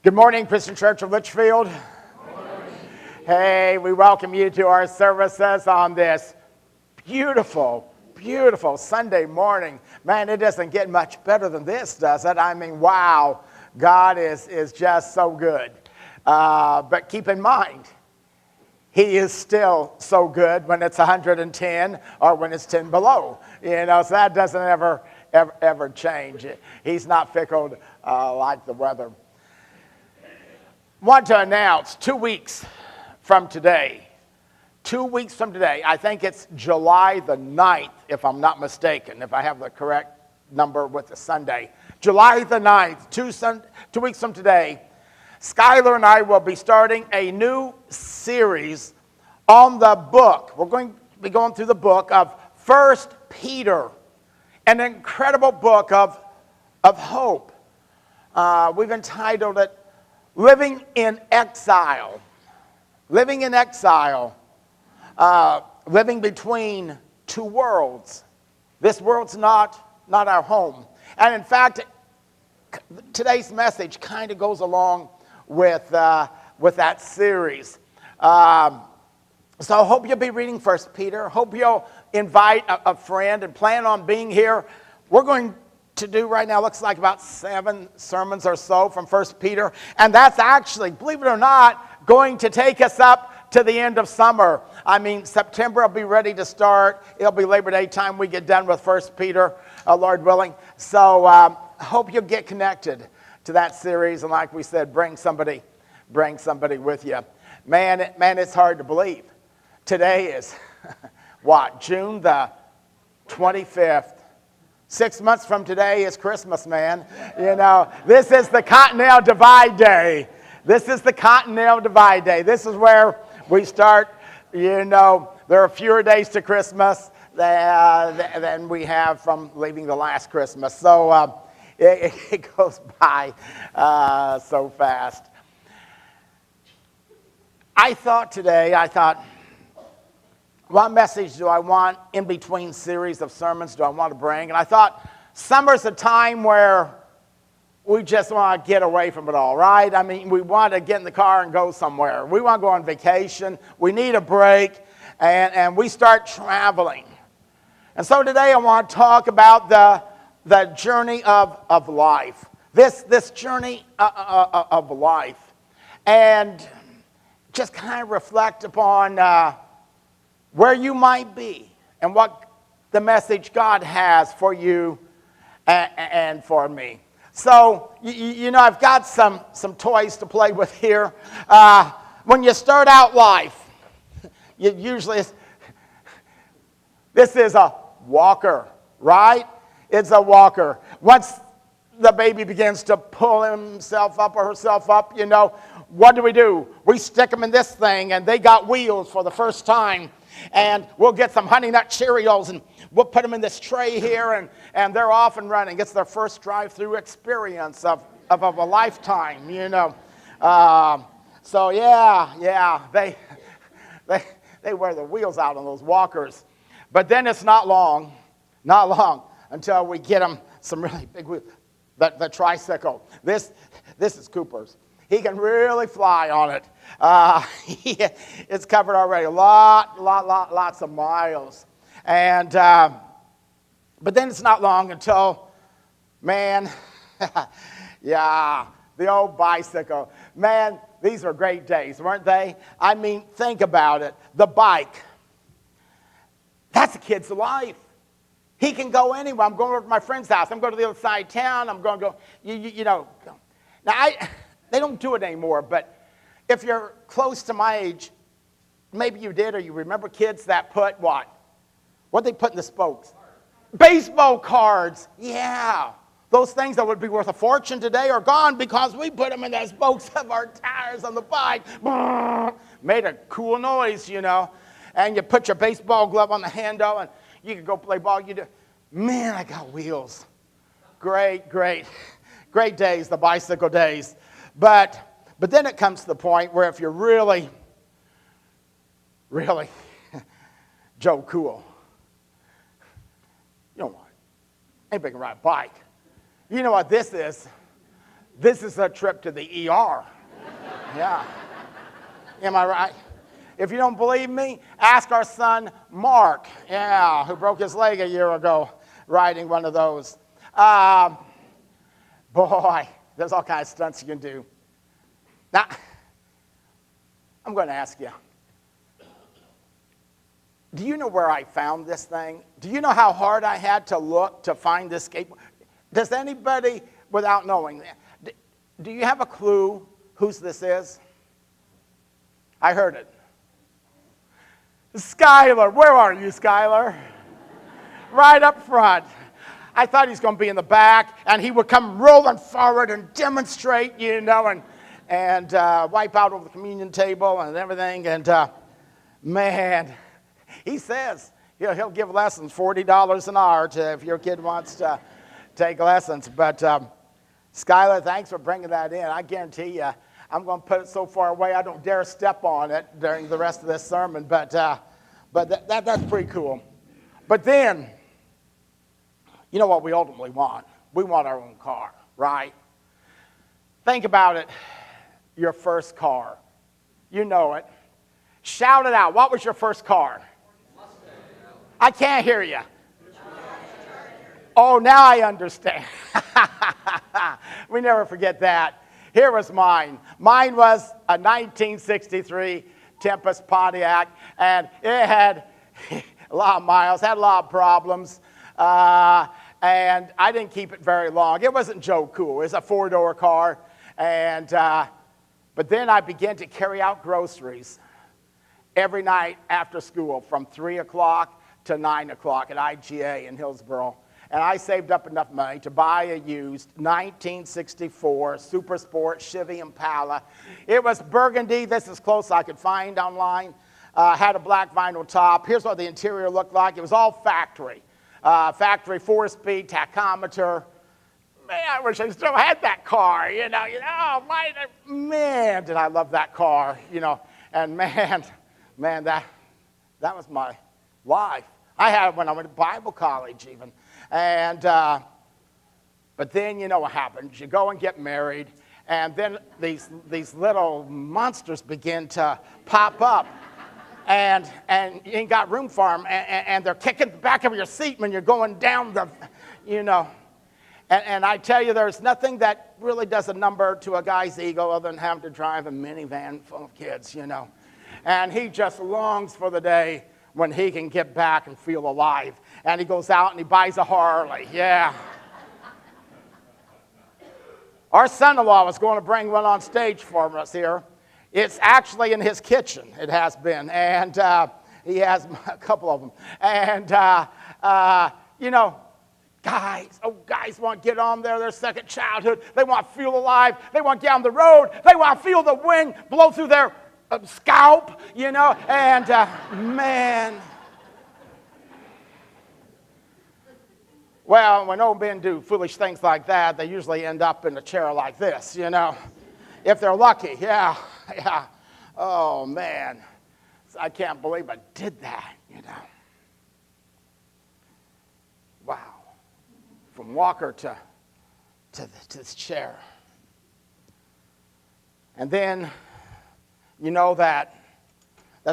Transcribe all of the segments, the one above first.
Good morning, Christian Church of Litchfield. Hey, we welcome you to our services on this beautiful, beautiful Sunday morning. Man, it doesn't get much better than this, does it? I mean, wow, God is just so good. But keep in mind, He is still so good when it's 110 or when it's 10 below. You know, so that doesn't ever change. He's not fickle like the weather. Want to announce 2 weeks from today, I think it's July the 9th, if I'm not mistaken, if I have the correct number with the Sunday. July the 9th, 2 weeks from today, Skylar and I will be starting a new series on the book. We're going to be going through the book of 1 Peter, an incredible book of hope. We've entitled it, Living in Exile. Living in exile. Living between two worlds. This world's not our home. And in fact, today's message kind of goes along with that series. So I hope you'll be reading 1 Peter. Hope you'll invite a friend and plan on being here. We're going to do right now, looks like about 7 sermons or so from 1 Peter. And that's actually, believe it or not, going to take us up to the end of summer. I mean, September will be ready to start. It'll be Labor Day time we get done with 1 Peter, Lord willing. So I hope you'll get connected to that series. And like we said, bring somebody with you. Man, it's hard to believe. Today is, June the 25th. 6 months from today is Christmas, man. You know, this is the Continental Divide Day. This is the Continental Divide Day. This is where we start, you know, there are fewer days to Christmas than we have from leaving the last Christmas. So it goes by so fast. I thought, what message do I want in between series of sermons do I want to bring? And I thought summer's a time where we just want to get away from it all, right? I mean, we want to get in the car and go somewhere. We want to go on vacation. We need a break, and we start traveling. And so today I want to talk about the journey of life, this journey of life, and just kind of reflect upon where you might be and what the message God has for you and for me. So, you know, I've got some toys to play with here. When you start out life, this is a walker, right? It's a walker. Once the baby begins to pull himself up or herself up, you know, what do? We stick them in this thing, and they got wheels for the first time. And we'll get some Honey Nut Cheerios, and we'll put them in this tray here, and they're off and running. It's their first drive-through experience of a lifetime, you know. So yeah, they wear the wheels out on those walkers. But then it's not long until we get them some really big wheels. The tricycle. This is Cooper's. He can really fly on it. It's covered already, lots of miles. And but then it's not long until, man, yeah, the old bicycle. Man, these were great days, weren't they? I mean, think about it. The bike, that's a kid's life. He can go anywhere. I'm going over to my friend's house. I'm going to the other side of town. I'm going to go, you know. Now, they don't do it anymore, but if you're close to my age, maybe you did, or you remember kids that put what? What they put in the spokes? Baseball cards. Yeah. Those things that would be worth a fortune today are gone because we put them in the spokes of our tires on the bike. Made a cool noise, you know. And you put your baseball glove on the handle, and you could go play ball. Man, I got wheels. Great days, the bicycle days. But then it comes to the point where if you're really Joe Cool, you know what? Anybody can ride a bike. You know what this is? This is a trip to the ER. Yeah. Am I right? If you don't believe me, ask our son Mark, who broke his leg a year ago riding one of those. Boy, there's all kinds of stunts you can do. Now, I'm going to ask you, do you know where I found this thing? Do you know how hard I had to look to find this skateboard? Does anybody, without knowing that, do you have a clue whose this is? I heard it. Skylar. Where are you, Skylar? Right up front. I thought he was going to be in the back, and he would come rolling forward and demonstrate, and wipe out over the communion table and everything. And, man, he says he'll give lessons, $40 an hour if your kid wants to take lessons. But, Skylar, thanks for bringing that in. I guarantee you, I'm going to put it so far away I don't dare step on it during the rest of this sermon. But that's pretty cool. But then, you know what we ultimately want? We want our own car, right? Think about it. Your first car. You know it. Shout it out. What was your first car? I can't hear you. Oh, now I understand. We never forget that. Here was mine. Mine was a 1963 Tempest Pontiac, and it had a lot of miles, had a lot of problems, and I didn't keep it very long. It wasn't Joe Cool. It was a four-door car, and but then I began to carry out groceries every night after school from 3 o'clock to 9 o'clock at IGA in Hillsboro. And I saved up enough money to buy a used 1964 Super Sport Chevy Impala. It was burgundy. This is as close I could find online. Had a black vinyl top. Here's what the interior looked like. It was all factory. Factory 4-speed tachometer. Man, I wish I still had that car. Man, did I love that car. And man, that was my life. I had it when I went to Bible college even. And, but then you know what happens. You go and get married, and then these little monsters begin to pop up. And you ain't got room for them, and they're kicking the back of your seat when you're going down the, And I tell you, there's nothing that really does a number to a guy's ego other than having to drive a minivan full of kids, And he just longs for the day when he can get back and feel alive. And he goes out and he buys a Harley. Yeah. Our son-in-law was going to bring one on stage for us here. It's actually in his kitchen, it has been. And he has a couple of them. And, guys want to get on there, their second childhood. They want to feel alive. They want to get on the road. They want to feel the wind blow through their scalp, And, man. Well, when old men do foolish things like that, they usually end up in a chair like this, If they're lucky, yeah. Oh, man. I can't believe I did that, Wow. From walker to this chair. And then, that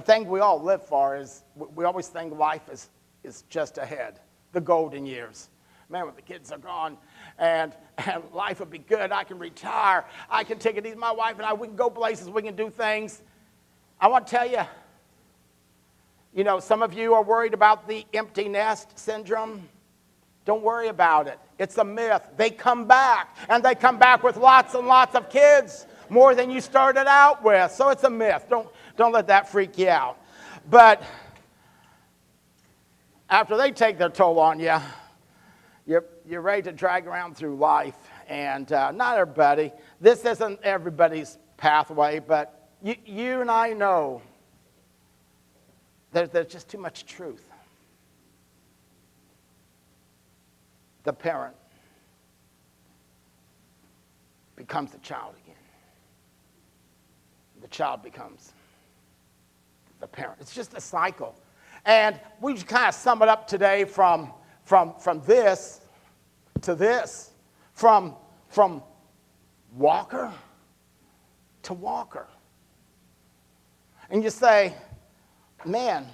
thing we all live for is, we always think life is just ahead, the golden years. Man, when the kids are gone and life will be good, I can retire, I can take it easy, my wife and I, we can go places, we can do things. I want to tell you, some of you are worried about the empty nest syndrome. Don't worry about it. It's a myth. They come back, and they come back with lots and lots of kids, more than you started out with. So it's a myth. Don't let that freak you out. But after they take their toll on you, you're ready to drag around through life. And not everybody. This isn't everybody's pathway, but you and I know there's just too much truth. The parent becomes the child again. The child becomes the parent. It's just a cycle. And we just kind of sum it up today from this to this, from walker to walker. And you say, man,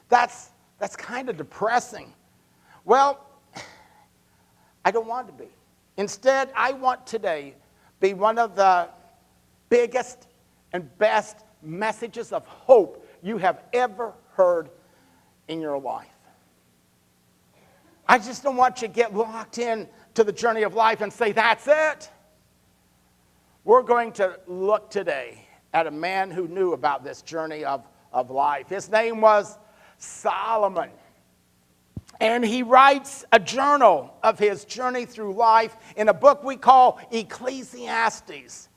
that's kind of depressing. Well, I don't want to be. Instead, I want today be one of the biggest and best messages of hope you have ever heard in your life. I just don't want you to get locked in to the journey of life and say, that's it. We're going to look today at a man who knew about this journey of life. His name was Solomon. And he writes a journal of his journey through life in a book we call Ecclesiastes.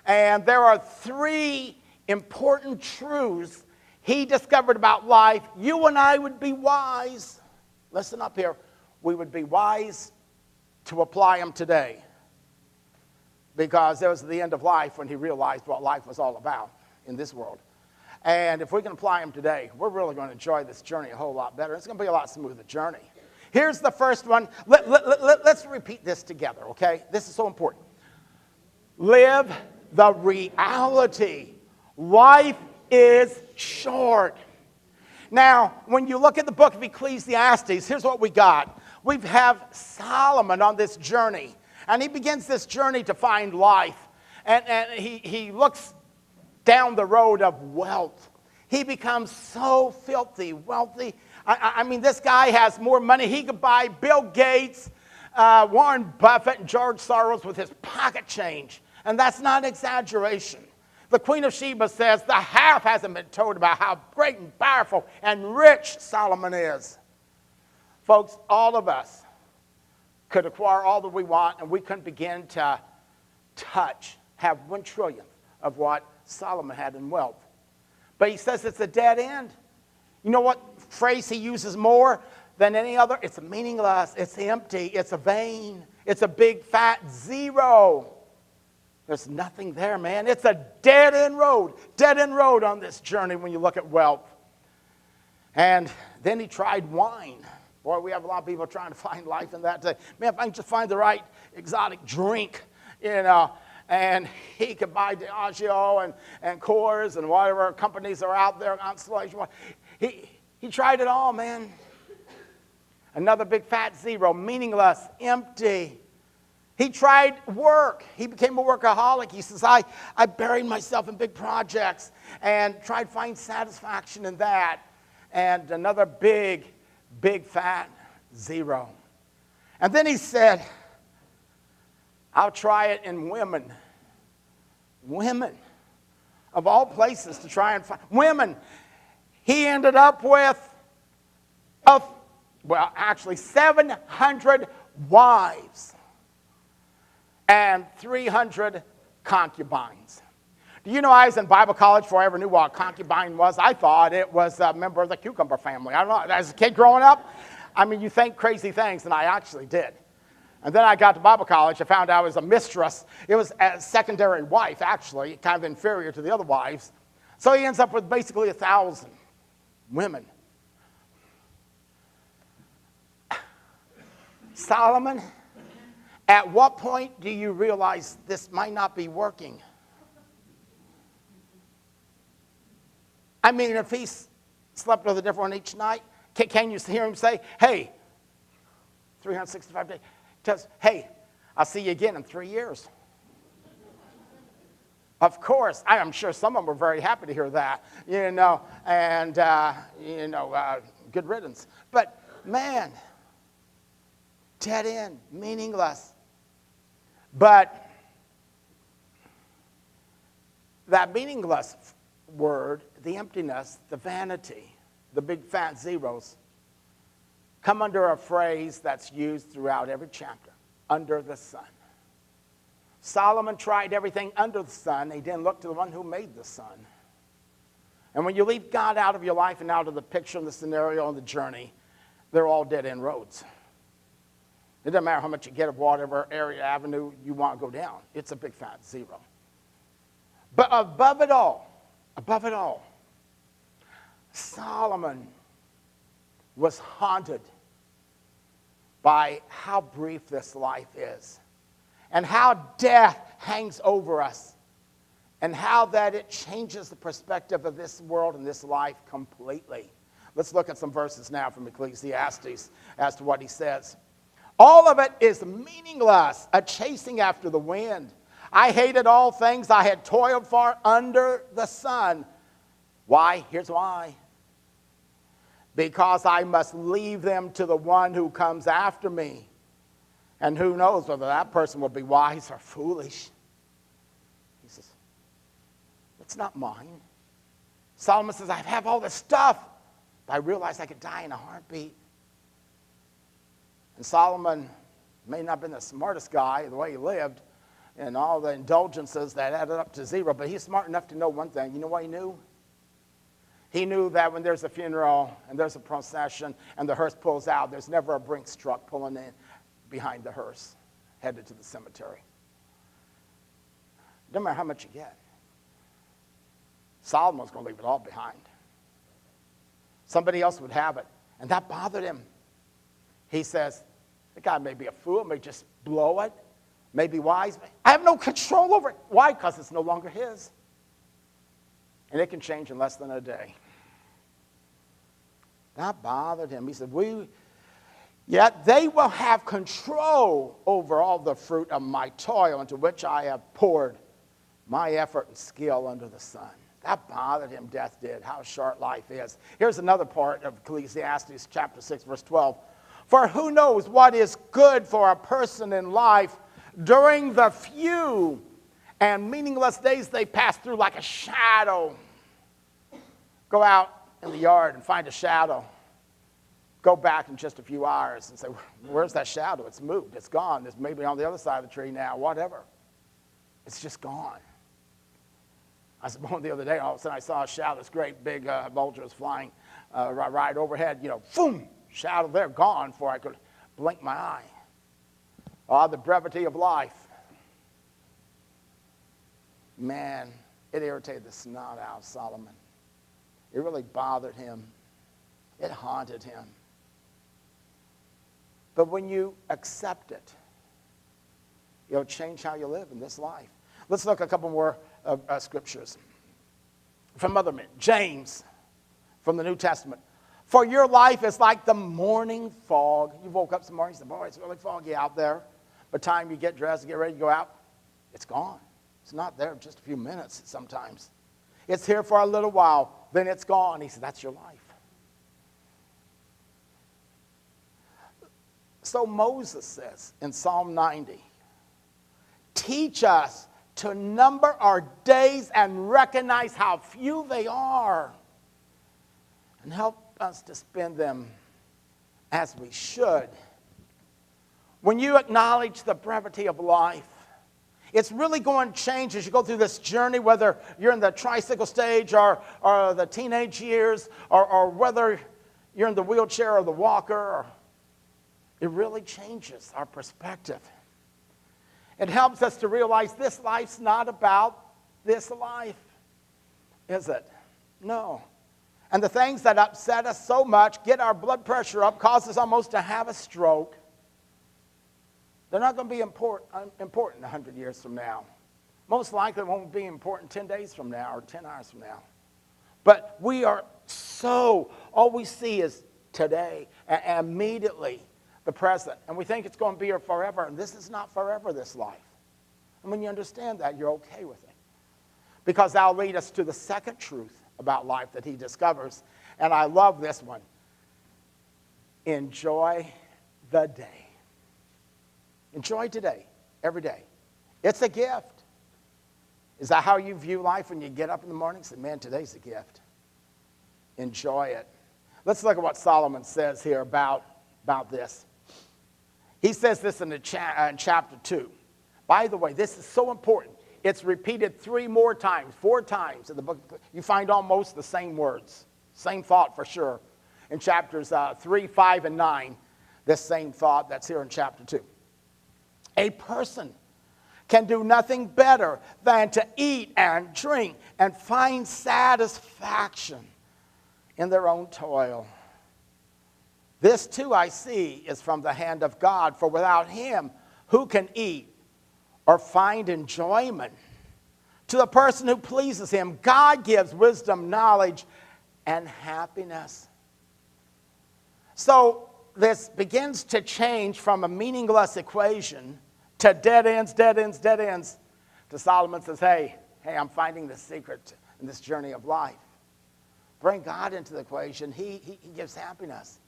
And there are 3 important truths he discovered about life. You and I would be wise. Listen up here. We would be wise to apply them today. Because there was the end of life when he realized what life was all about in this world. And if we can apply them today, we're really going to enjoy this journey a whole lot better. It's going to be a lot smoother journey. Here's the first one. Let's repeat this together, okay? This is so important. Live the reality. Life is short. Now, when you look at the book of Ecclesiastes, here's what we got. We have Solomon on this journey. And he begins this journey to find life. And he looks down the road of wealth. He becomes so filthy wealthy. I mean, this guy has more money. He could buy Bill Gates, Warren Buffett, and George Soros with his pocket change. And that's not an exaggeration. The Queen of Sheba says the half hasn't been told about how great and powerful and rich Solomon is. Folks, all of us could acquire all that we want, and we couldn't begin to have 1 trillionth of what Solomon had in wealth. But he says it's a dead end. You know what phrase he uses more than any other? It's meaningless, it's empty, it's a vain, it's a big fat zero. There's nothing there, man. It's a dead-end road on this journey when you look at wealth. And then he tried wine. Boy, we have a lot of people trying to find life in that day. Man, if I can just find the right exotic drink, and he could buy Diageo and Coors and whatever companies are out there, Constellation. He tried it all, man. Another big fat zero, meaningless, empty. He tried work. He became a workaholic. He says, I buried myself in big projects and tried to find satisfaction in that. And another big fat zero. And then he said, I'll try it in women. Women. Of all places to try and find. Women. He ended up with, 700 wives and 300 concubines. Do you know I was in Bible college before I ever knew what a concubine was? I thought it was a member of the cucumber family. I don't know. As a kid growing up, I mean, you think crazy things, and I actually did. And then I got to Bible college. I found out it was a mistress. It was a secondary wife, actually, kind of inferior to the other wives. So he ends up with basically 1,000 women. Solomon, at what point do you realize this might not be working? I mean, if he slept with a different one each night, can you hear him say, hey, 365 days, just, hey, I'll see you again in 3 years. Of course, I am sure some of them were very happy to hear that, good riddance. But, man, dead end, meaningless. But that meaningless word, the emptiness, the vanity, the big fat zeros, come under a phrase that's used throughout every chapter, under the sun. Solomon tried everything under the sun. He didn't look to the one who made the sun. And when you leave God out of your life and out of the picture and the scenario and the journey, they're all dead-end roads. It doesn't matter how much you get of whatever area, avenue you want to go down. It's a big fat zero. But above it all, Solomon was haunted by how brief this life is and how death hangs over us, and how that it changes the perspective of this world and this life completely. Let's look at some verses now from Ecclesiastes as to what he says. All of it is meaningless, a chasing after the wind. I hated all things I had toiled for under the sun. Why? Here's why. Because I must leave them to the one who comes after me. And who knows whether that person will be wise or foolish. He says, it's not mine. Solomon says, I have all this stuff, but I realized I could die in a heartbeat. And Solomon may not have been the smartest guy, the way he lived, and all the indulgences that added up to zero, but he's smart enough to know one thing. You know what he knew? He knew that when there's a funeral and there's a procession and the hearse pulls out, there's never a Brinks truck pulling in behind the hearse, headed to the cemetery. No matter how much you get. Solomon's going to leave it all behind. Somebody else would have it. And that bothered him. He says, the guy may be a fool, may just blow it, may be wise. I have no control over it. Why? Because it's no longer his. And it can change in less than a day. That bothered him. He said, yet they will have control over all the fruit of my toil into which I have poured my effort and skill under the sun. That bothered him, death did, how short life is. Here's another part of Ecclesiastes chapter 6, verse 12. For who knows what is good for a person in life during the few and meaningless days they pass through like a shadow. Go out in the yard and find a shadow. Go back in just a few hours and say, where's that shadow? It's moved. It's gone. It's maybe on the other side of the tree now, whatever. It's just gone. I was born the other day, all of a sudden I saw a shadow. This great big vulture was flying right overhead. Boom, shadow there, gone before I could blink my eye. Oh, the brevity of life. Man, it irritated the snot out of Solomon. It really bothered him. It haunted him. But when you accept it, it'll change how you live in this life. Let's look at a couple more scriptures from other men. James, from the New Testament. For your life is like the morning fog. You woke up some morning and said, boy, it's really foggy out there. By the time you get dressed and get ready to go out, it's gone. It's not there just a few minutes sometimes. It's here for a little while, then it's gone. He said, that's your life. So Moses says in Psalm 90, teach us to number our days and recognize how few they are, and help us to spend them as we should. When you acknowledge the brevity of life, it's really going to change as you go through this journey, whether you're in the tricycle stage or the teenage years, or whether you're in the wheelchair or the walker. It really changes our perspective. It helps us to realize this life's not about this life, is it? No. And the things that upset us so much, get our blood pressure up, cause us almost to have a stroke, they're not going to be important 100 years from now. Most likely won't be important 10 days from now or 10 hours from now. But we are all we see is today and immediately the present. And we think it's going to be here forever. And this is not forever, this life. And when you understand that, you're okay with it. Because that'll lead us to the second truth about life that he discovers. And I love this one. Enjoy the day. Enjoy today, every day. It's a gift. Is that how you view life when you get up in the morning? Say, man, today's a gift. Enjoy it. Let's look at what Solomon says here about this. He says this in chapter 2. By the way, this is so important. It's repeated 4 times in the book. You find almost the same words, same thought for sure. In chapters 3, 5, and 9, this same thought that's here in chapter 2. A person can do nothing better than to eat and drink and find satisfaction in their own toil. This too I see is from the hand of God, for without him, who can eat or find enjoyment. To the person who pleases him, God gives wisdom, knowledge, and happiness. So this begins to change from a meaningless equation to dead ends, dead ends, dead ends. To Solomon says, hey, I'm finding the secret in this journey of life. Bring God into the equation. He gives happiness.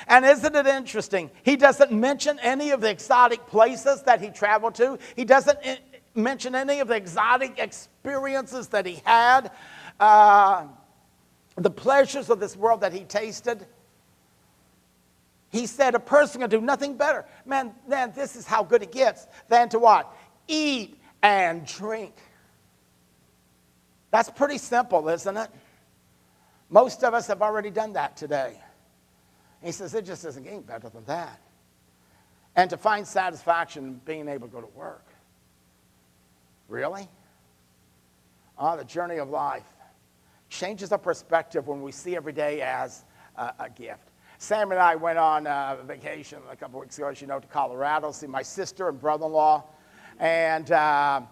And isn't it interesting? He doesn't mention any of the exotic places that he traveled to. He doesn't mention any of the exotic experiences that he had, the pleasures of this world that he tasted. He said a person can do nothing better. Man, this is how good it gets, than to what? Eat and drink. That's pretty simple, isn't it? Most of us have already done that today. And he says it just isn't getting better than that. And to find satisfaction in being able to go to work. Really? The journey of life changes our perspective when we see every day as a gift. Sam and I went on vacation a couple weeks ago, as you know, to Colorado, see my sister and brother-in-law. And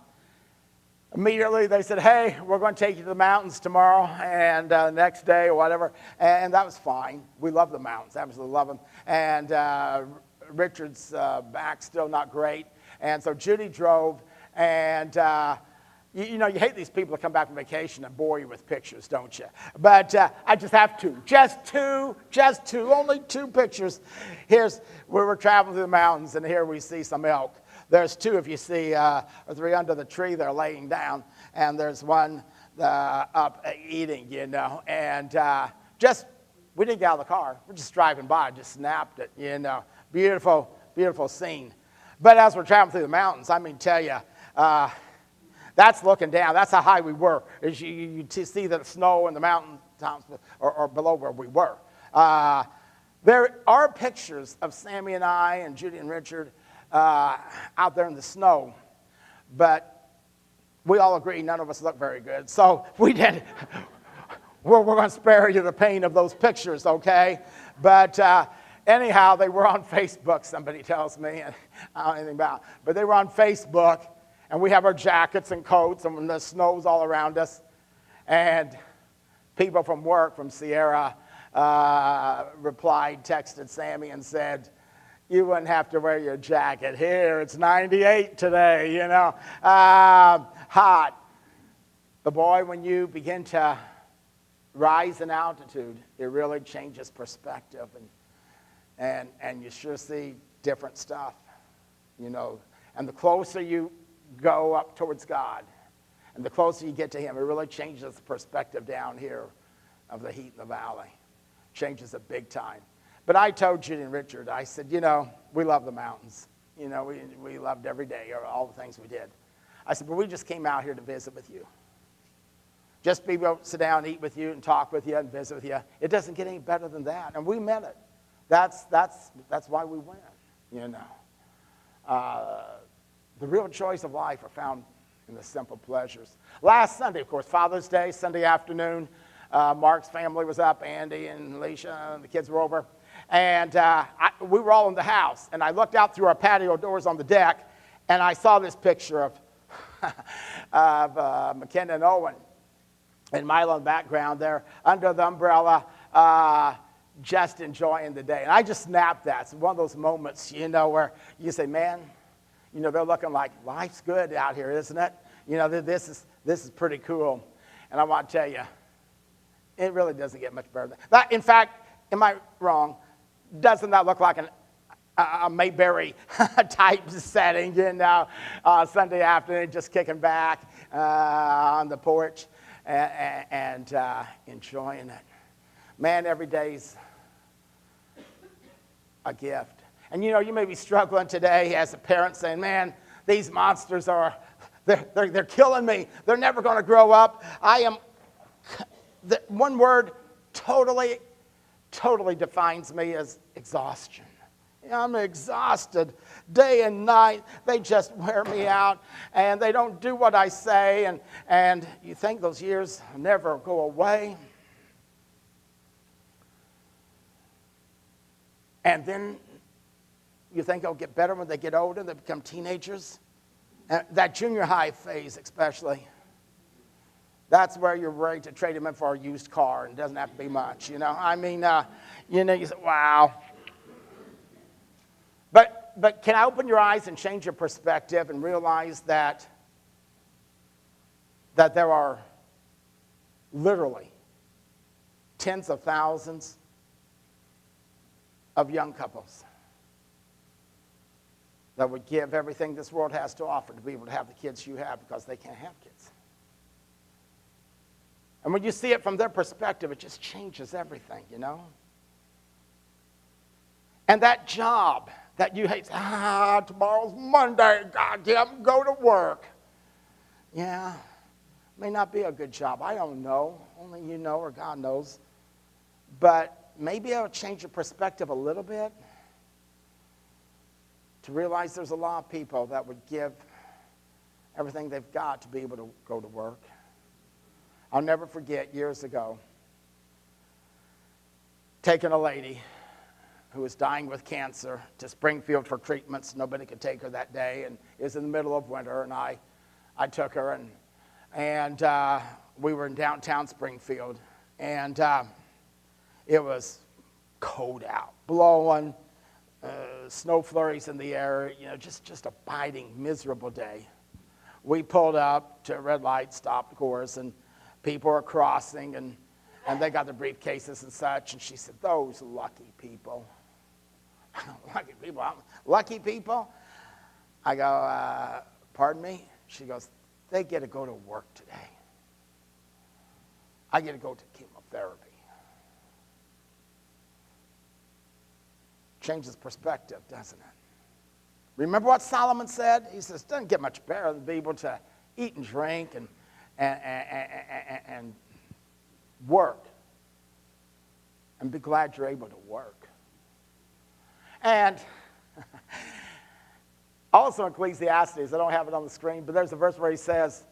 immediately they said, hey, we're going to take you to the mountains tomorrow and next day or whatever. And that was fine. We love the mountains, absolutely love them. And Richard's back still not great. And so Judy drove. And, you hate these people that come back from vacation and bore you with pictures, don't you? But I just have to. Just two, only 2 pictures. Here's where we're traveling through the mountains, and here we see some elk. There's 2 if you see, or 3 under the tree they're laying down, and there's 1 up eating, And we didn't get out of the car. We're just driving by, just snapped it, Beautiful, beautiful scene. But as we're traveling through the mountains, I mean, tell you, that's looking down. That's how high we were. As you see the snow and the mountain tops or below where we were. There are pictures of Sammy and I and Judy and Richard out there in the snow, but we all agree none of us look very good. So we're going to spare you the pain of those pictures, okay? But anyhow, they were on Facebook, somebody tells me, and I don't know anything about it. But they were on Facebook, and we have our jackets and coats, and the snow's all around us. And people from work, from Sierra, texted Sammy and said, you wouldn't have to wear your jacket here. It's 98 today, hot. But boy, when you begin to rise in altitude, it really changes perspective. And you sure see different stuff, And the closer you go up towards God, and the closer you get to him, it really changes the perspective down here of the heat in the valley. Changes it big time. But I told Judy and Richard, I said, we love the mountains. We loved every day, or all the things we did. I said, but we just came out here to visit with you. Just be able to sit down and eat with you and talk with you and visit with you. It doesn't get any better than that. And we meant it. That's why we went, The real joys of life are found in the simple pleasures. Last Sunday, of course, Father's Day, Sunday afternoon, Mark's family was up, Andy and Alicia, and the kids were over. And we were all in the house. And I looked out through our patio doors on the deck, and I saw this picture of McKenna and Owen and Milo in the background there under the umbrella, just enjoying the day. And I just snapped that. It's one of those moments, where you say, man, they're looking like life's good out here, isn't it? This is pretty cool. And I want to tell you, it really doesn't get much better than that. In fact, am I wrong? Doesn't that look like a Mayberry type setting, Sunday afternoon, just kicking back on the porch and enjoying it? Man, every day's a gift. And you may be struggling today as a parent saying, man, these monsters they're killing me. They're never going to grow up. One word totally defines me as exhaustion. I'm exhausted day and night. They just wear me out, and they don't do what I say, and you think those years never go away. And then you think it'll get better when they get older, they become teenagers, That junior high phase especially. That's where you're ready to trade him in for a used car, and it doesn't have to be much, you know. I mean, you say, wow. But can I open your eyes and change your perspective and realize that there are literally tens of thousands of young couples that would give everything this world has to offer to be able to have the kids you have because they can't have kids. And when you see it from their perspective, it just changes everything, you know? And that job that you hate, tomorrow's Monday, goddamn, go to work. Yeah, may not be a good job. I don't know. Only you know or God knows. But maybe it'll change your perspective a little bit to realize there's a lot of people that would give everything they've got to be able to go to work. I'll never forget years ago taking a lady who was dying with cancer to Springfield for treatments. Nobody could take her that day, and it was in the middle of winter, and I took her, and we were in downtown Springfield, and it was cold out, blowing, snow flurries in the air, you know, just a biting, miserable day. We pulled up to a red light, stopped, of course, and people are crossing, and they got their briefcases and such, and she said, those lucky people. Lucky people? Lucky people? I go, pardon me? She goes, they get to go to work today. I get to go to chemotherapy. Changes perspective, doesn't it? Remember what Solomon said? He says, it doesn't get much better than be able to eat and drink and work. And be glad you're able to work. And also in Ecclesiastes, I don't have it on the screen, but there's a verse where he says,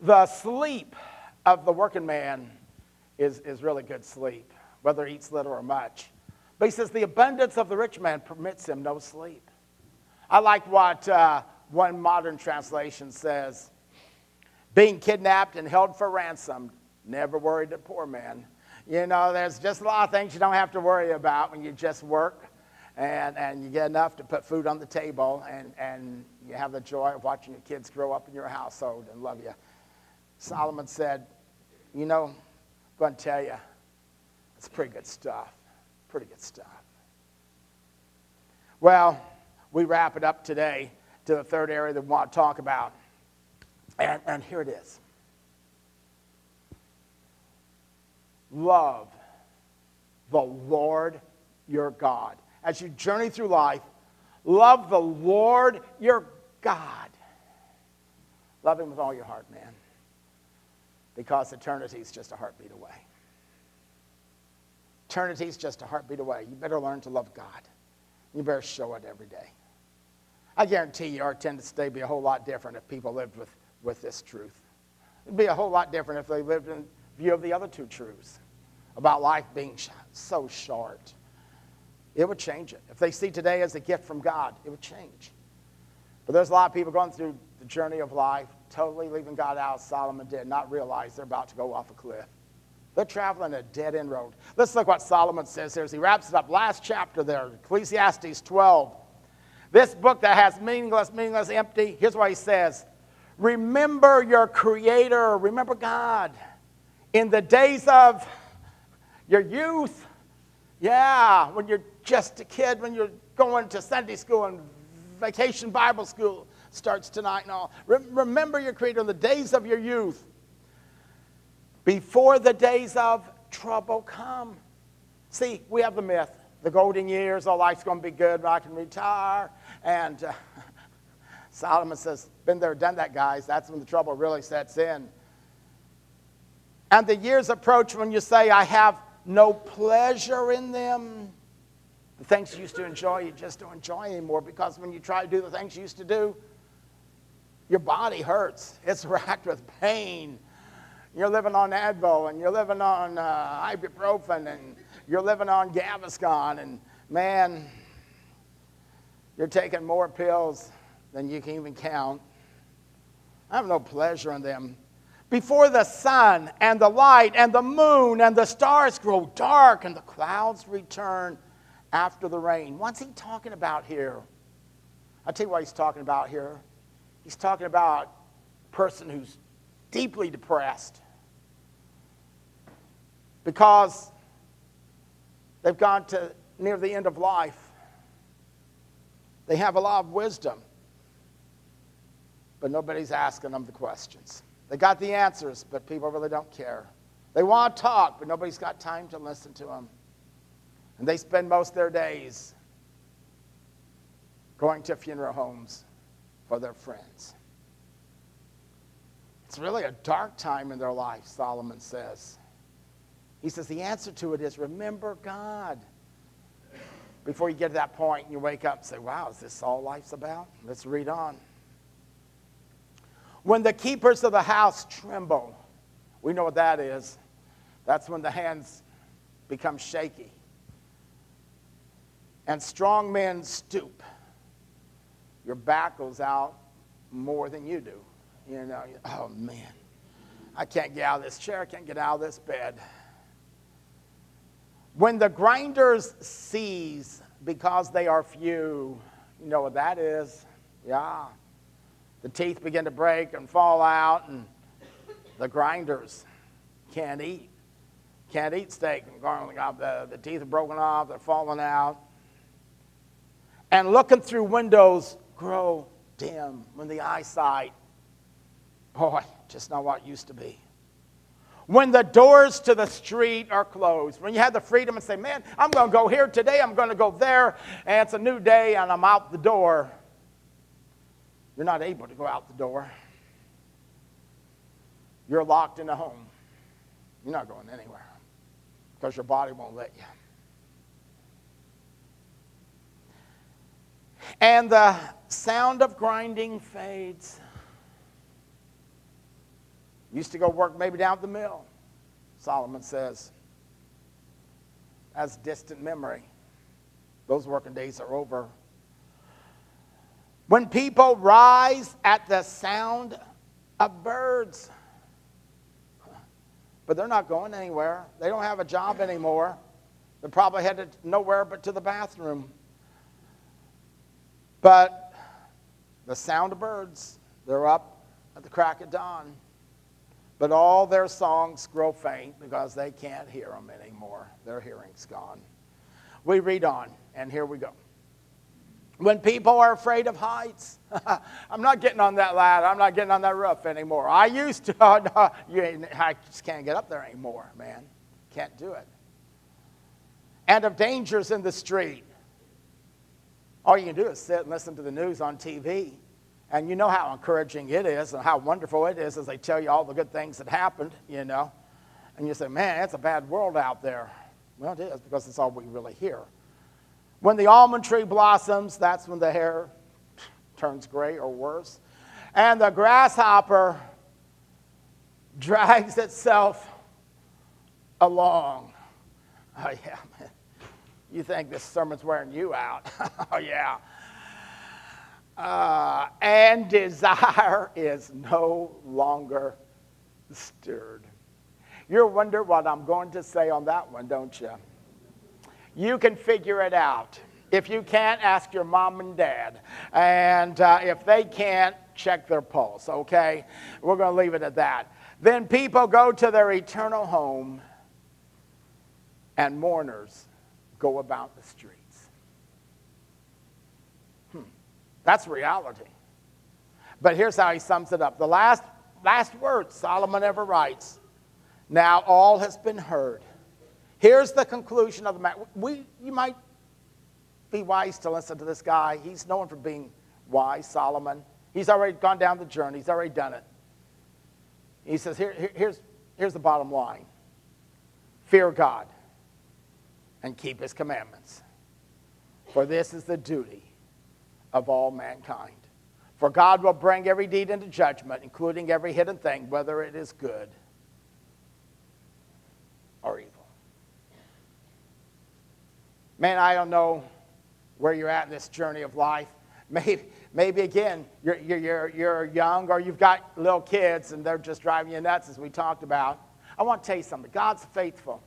the sleep of the working man is really good sleep, whether he eats little or much. But he says, the abundance of the rich man permits him no sleep. I like what one modern translation says, being kidnapped and held for ransom, never worried a poor man. You know, there's just a lot of things you don't have to worry about when you just work and you get enough to put food on the table and you have the joy of watching your kids grow up in your household and love you. Solomon said, you know, I'm going to tell you, it's pretty good stuff. Pretty good stuff. Well, we wrap it up today to the third area that we want to talk about. And here it is. Love the Lord your God. As you journey through life, love the Lord your God. Love him with all your heart, man. Because eternity is just a heartbeat away. Eternity is just a heartbeat away. You better learn to love God. You better show it every day. I guarantee you our attendance today would be a whole lot different if people lived with this truth. It would be a whole lot different if they lived in view of the other two truths about life being so short. It would change it. If they see today as a gift from God, it would change. But there's a lot of people going through the journey of life, totally leaving God out, as Solomon did, not realize they're about to go off a cliff. They're traveling a dead-end road. Let's look what Solomon says here as he wraps it up. Last chapter there, Ecclesiastes 12. This book that has meaningless, empty. Here's what he says. Remember your Creator. Remember God. In the days of your youth. Yeah, when you're just a kid, when you're going to Sunday school and vacation Bible school starts tonight and all. Remember your Creator in the days of your youth. Before the days of trouble come. See, we have the myth. The golden years, all life's going to be good, I can retire. And Solomon says, been there, done that, guys. That's when the trouble really sets in. And the years approach when you say, I have no pleasure in them. The things you used to enjoy, you just don't enjoy anymore, because when you try to do the things you used to do, your body hurts. It's racked with pain. You're living on Advil, and you're living on ibuprofen, and you're living on Gaviscon, and man, you're taking more pills than you can even count. I have no pleasure in them. Before the sun and the light and the moon and the stars grow dark and the clouds return after the rain. What's he talking about here? I'll tell you what he's talking about here. He's talking about a person who's deeply depressed because they've gone to near the end of life. They have a lot of wisdom, but nobody's asking them the questions. They got the answers, but people really don't care. They want to talk, but nobody's got time to listen to them. And they spend most of their days going to funeral homes for their friends. It's really a dark time in their life, Solomon says. He says the answer to it is remember God. Before you get to that point and you wake up and say, wow, is this all life's about? Let's read on. When the keepers of the house tremble, we know what that is. That's when the hands become shaky. And strong men stoop. Your back goes out more than you do. You know, oh man, I can't get out of this chair, I can't get out of this bed. When the grinders cease because they are few, you know what that is? Yeah. The teeth begin to break and fall out, and the grinders can't eat. Can't eat steak. The teeth are broken off, they're falling out. And looking through windows grow dim when the eyesight, boy, just not what it used to be. When the doors to the street are closed, when you have the freedom and say, man, I'm going to go here today, I'm going to go there, and it's a new day, and I'm out the door. You're not able to go out the door. You're locked in a home. You're not going anywhere because your body won't let you. And the sound of grinding fades. Used to go work maybe down at the mill, Solomon says. As distant memory. Those working days are over. When people rise at the sound of birds. But they're not going anywhere. They don't have a job anymore. They're probably headed nowhere but to the bathroom. But the sound of birds, they're up at the crack of dawn. But all their songs grow faint because they can't hear them anymore. Their hearing's gone. We read on, and here we go. When people are afraid of heights, I'm not getting on that ladder. I'm not getting on that roof anymore. I used to. I just can't get up there anymore, man. Can't do it. And of dangers in the street. All you can do is sit and listen to the news on TV. And you know how encouraging it is and how wonderful it is as they tell you all the good things that happened, you know. And you say, man, it's a bad world out there. Well, it is because it's all we really hear. When the almond tree blossoms, that's when the hair turns gray or worse. And the grasshopper drags itself along. Oh, yeah, man. You think this sermon's wearing you out. Oh, yeah. And desire is no longer stirred. You wonder what I'm going to say on that one, don't you? You can figure it out. If you can't, ask your mom and dad. And if they can't, check their pulse, okay? We're going to leave it at that. Then people go to their eternal home, and mourners go about the streets. That's reality. But here's how he sums it up. The last words Solomon ever writes. Now all has been heard. Here's the conclusion of the matter. You might be wise to listen to this guy. He's known for being wise, Solomon. He's already gone down the journey. He's already done it. He says, here's the bottom line. Fear God and keep his commandments. For this is the duty of all mankind. For God will bring every deed into judgment, including every hidden thing, whether it is good or evil. Man, I don't know where you're at in this journey of life. Maybe, again, you're young or you've got little kids and they're just driving you nuts, as we talked about. I want to tell you something. God's faithful.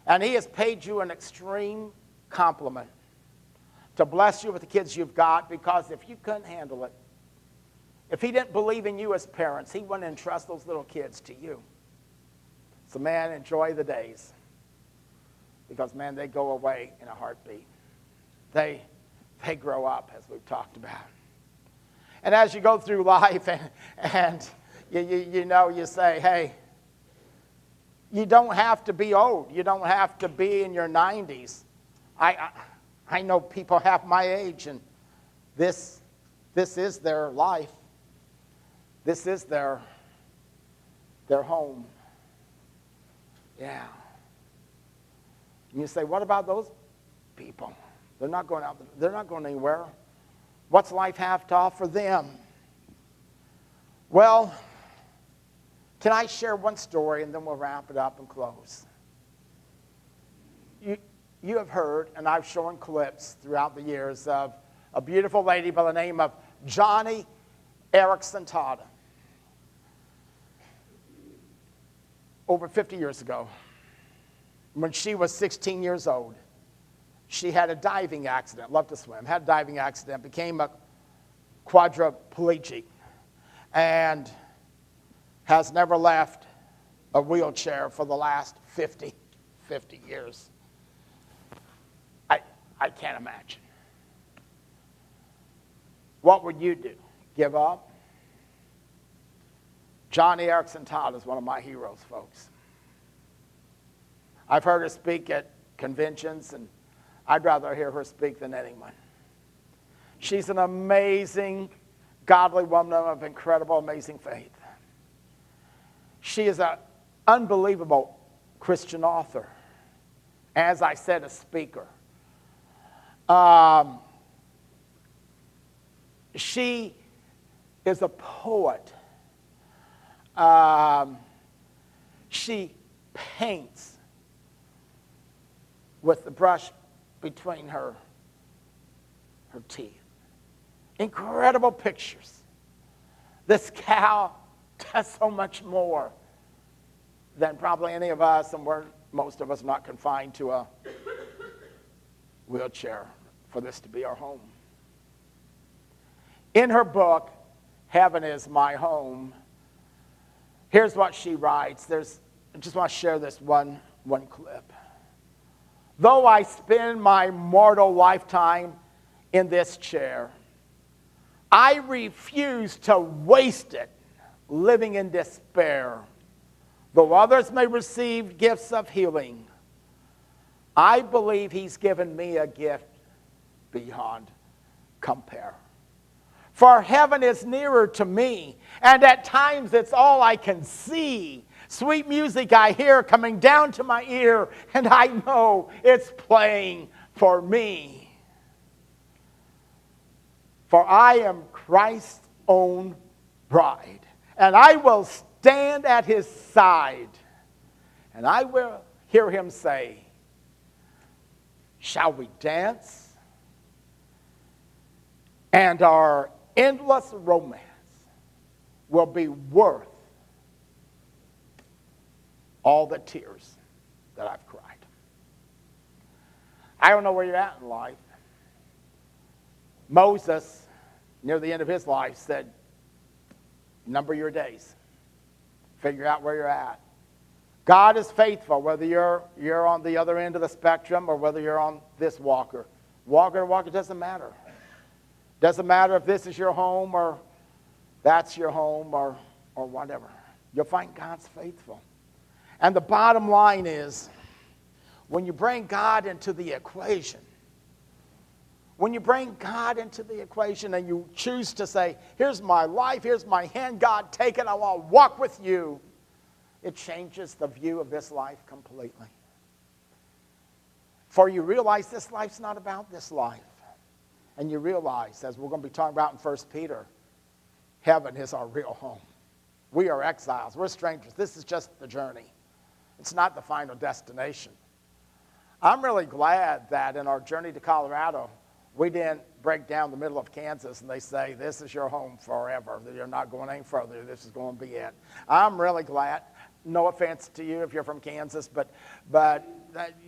And he has paid you an extreme compliment to bless you with the kids you've got, because if you couldn't handle it, if he didn't believe in you as parents, he wouldn't entrust those little kids to you. So, man, enjoy the days. Because, man, they go away in a heartbeat. They grow up, as we've talked about. And as you go through life and you say, hey, you don't have to be old. You don't have to be in your 90s. I know people half my age, and this is their life. This is their home. Yeah. And you say, what about those people? They're not going out. They're not going anywhere. What's life have to offer them? Well, can I share one story, and then we'll wrap it up and close? You have heard, and I've shown clips throughout the years of a beautiful lady by the name of Joni Eareckson Tada. Over 50 years ago, when she was 16 years old, she had a diving accident, loved to swim, had a diving accident, became a quadriplegic, and has never left a wheelchair for the last 50 years. I can't imagine. What would you do? Give up? Joni Eareckson Tada is one of my heroes, folks. I've heard her speak at conventions, and I'd rather hear her speak than anyone. She's an amazing, godly woman of incredible, amazing faith. She is an unbelievable Christian author. As I said, a speaker. She is a poet. She paints with the brush between her teeth. Incredible pictures. This cow does so much more than probably any of us, and most of us not confined to a wheelchair for this to be our home. In her book, Heaven is My Home, here's what she writes. I just want to share this one clip. Though I spend my mortal lifetime in this chair, I refuse to waste it living in despair. Though others may receive gifts of healing, I believe he's given me a gift beyond compare. For heaven is nearer to me, and at times it's all I can see. Sweet music I hear coming down to my ear, and I know it's playing for me. For I am Christ's own bride, and I will stand at his side, and I will hear him say, shall we dance? And our endless romance will be worth all the tears that I've cried. I don't know where you're at in life. Moses, near the end of his life, said, number your days. Figure out where you're at. God is faithful, whether you're on the other end of the spectrum or whether you're on this walker. Walker, doesn't matter. Doesn't matter if this is your home or that's your home or whatever. You'll find God's faithful. And the bottom line is, when you bring God into the equation, and you choose to say, here's my life, here's my hand, God, take it, I want to walk with you, it changes the view of this life completely. For you realize this life's not about this life. And you realize, as we're going to be talking about in 1 Peter, heaven is our real home. We are exiles. We're strangers. This is just the journey. It's not the final destination. I'm really glad that in our journey to Colorado, We didn't break down the middle of Kansas and they say, this is your home forever. You're not going any further. This is going to be it. I'm really glad. No offense to you if you're from Kansas, but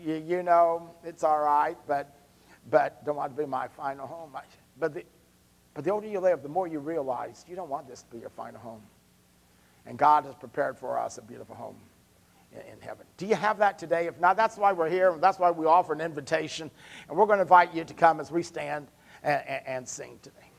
you know, it's all right, but don't want to be my final home. But the older you live, the more you realize you don't want this to be your final home. And God has prepared for us a beautiful home in heaven. Do you have that today? If not, that's why we're here. That's why we offer an invitation. And we're going to invite you to come as we stand and sing today.